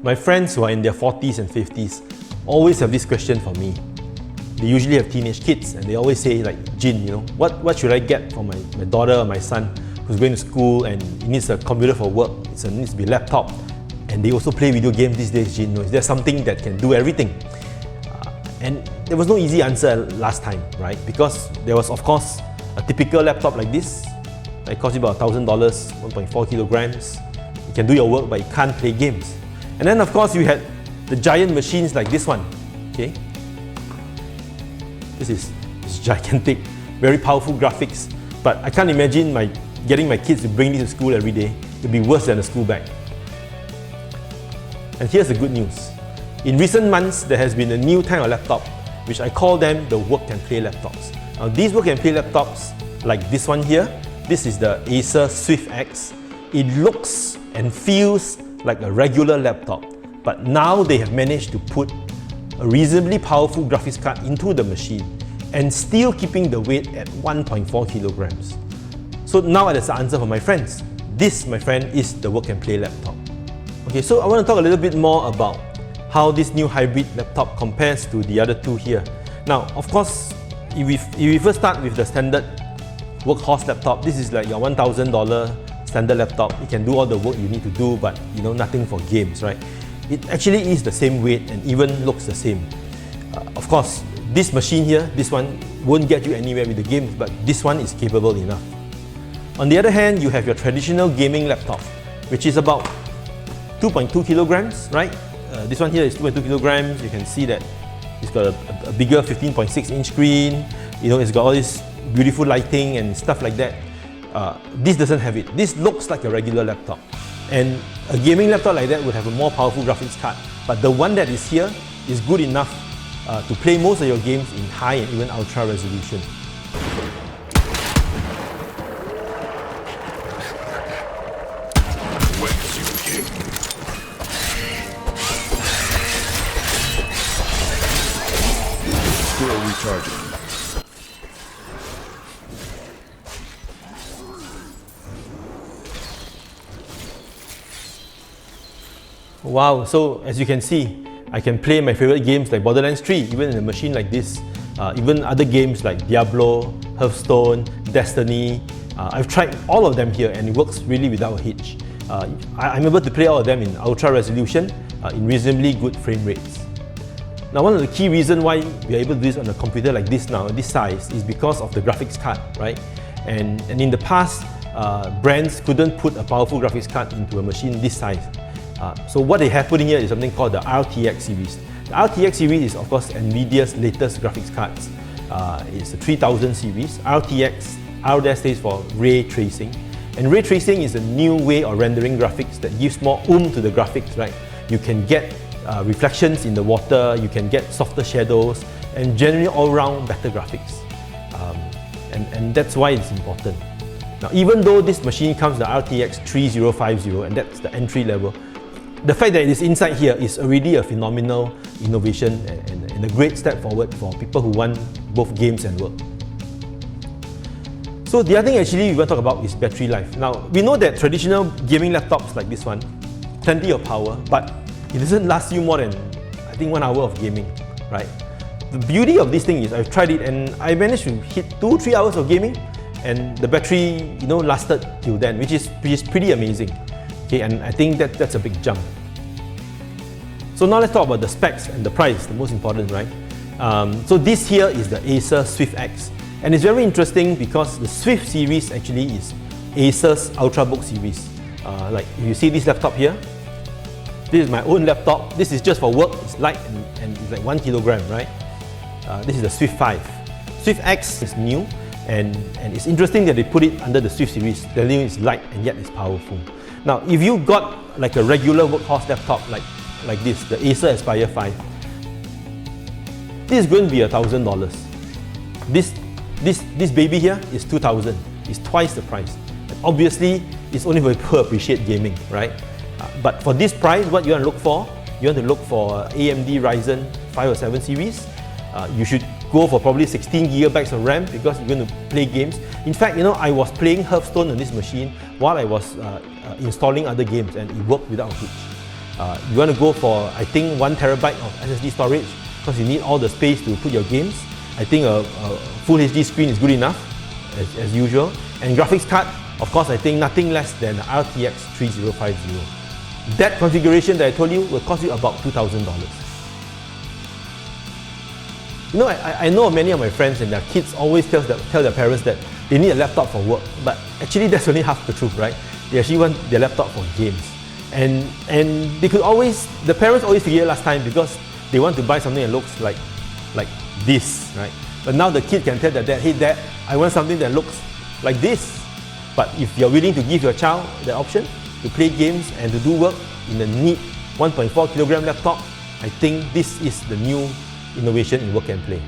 My friends who are in their 40s and 50s always have this question for me. They usually have teenage kids and they always say like, Jin, what should I get for my daughter or my son who's going to school and he needs a computer for work, it needs to be a laptop, and they also play video games these days, Jin, is there something that can do everything? And there was no easy answer last time, right? Because there was of course a typical laptop like this. It costs you about $1,000, 1.4 kilograms. You can do your work, but you can't play games. And then of course you had the giant machines like this one. Okay, this is gigantic, very powerful graphics. But I can't imagine getting my kids to bring this to school every day. It'd be worse than a school bag. And here's the good news. In recent months, there has been a new kind of laptop, which I call them the work and play laptops. Now these work and play laptops, like this one here, this is the Acer Swift X. It looks and feels like a regular laptop, but now they have managed to put a reasonably powerful graphics card into the machine and still keeping the weight at 1.4 kilograms. So now there's the answer for my friends. This, my friend, is the work and play laptop. Okay, so I want to talk a little bit more about how this new hybrid laptop compares to the other two here. Now, of course, if we first start with the standard workhorse laptop, this is like your $1,000 standard laptop. You can do all the work you need to do, but nothing for games, right? It actually is the same weight and even looks the same. Of course, this machine here, this one won't get you anywhere with the games, but this one is capable enough. On the other hand, you have your traditional gaming laptop, which is about 2.2 kilograms, right? This one here is 2.2 kilograms. You can see that it's got a bigger 15.6-inch screen. It's got all this beautiful lighting and stuff like that. This doesn't have it. This looks like a regular laptop. And a gaming laptop like that would have a more powerful graphics card. But the one that is here is good enough to play most of your games in high and even ultra resolution. Still recharging. Wow, so as you can see, I can play my favorite games like Borderlands 3 even in a machine like this. Even other games like Diablo, Hearthstone, Destiny. I've tried all of them here and it works really without a hitch. I'm able to play all of them in ultra resolution, in reasonably good frame rates. Now, one of the key reasons why we are able to do this on a computer like this now, this size, is because of the graphics card, right? And in the past, brands couldn't put a powerful graphics card into a machine this size. So what they have put in here is something called the Rtx Series. The Rtx Series is of course NVIDIA's latest graphics cards. It's the 3000 series. RTX, R stands for ray tracing. And ray tracing is a new way of rendering graphics that gives more oomph to the graphics, right? You can get reflections in the water, you can get softer shadows, and generally all-round better graphics. And that's why it's important. Now, even though this machine comes with the RTX 3050, and that's the entry level, the fact that it is inside here is already a phenomenal innovation and a great step forward for people who want both games and work. So the other thing actually we want to talk about is battery life. Now, we know that traditional gaming laptops like this one, plenty of power, but it doesn't last you more than, I think, 1 hour of gaming, right? The beauty of this thing is I've tried it and I managed to hit 2-3 hours of gaming and the battery lasted till then, which is pretty amazing. Okay, and I think that's a big jump. So now let's talk about the specs and the price, the most important, right? So this here is the Acer Swift X. And it's very interesting because the Swift series actually is Acer's Ultrabook series. Like if you see this laptop here, this is my own laptop. This is just for work. It's light and it's like 1 kilogram, right? This is the Swift 5. Swift X is new and it's interesting that they put it under the Swift series, telling you it's light and yet it's powerful. Now, if you got like a regular workhorse laptop like this, the Acer Aspire 5, this is going to be $1,000. This baby here is $2,000. It's twice the price. And obviously, it's only for people who appreciate gaming, right? But for this price, what you want to look for? You want to look for AMD Ryzen 5 or 7 series. You should go for probably 16 gigabytes of RAM because you're going to play games. In fact, I was playing Hearthstone on this machine while I was installing other games and it worked without a hitch. You want to go for, I think, 1 terabyte of SSD storage because you need all the space to put your games. I think a full HD screen is good enough, as usual. And graphics card, of course, I think nothing less than RTX 3050. That configuration that I told you will cost you about $2,000. You know, I know many of my friends and their kids always tell their parents that they need a laptop for work, but actually that's only half the truth, right? They actually want their laptop for games. And they could always, the parents always figure last time because they want to buy something that looks like this, right? But now the kid can tell their dad, hey dad, I want something that looks like this. But if you're willing to give your child the option to play games and to do work in a neat 1.4 kilogram laptop, I think this is the new innovation in work and play.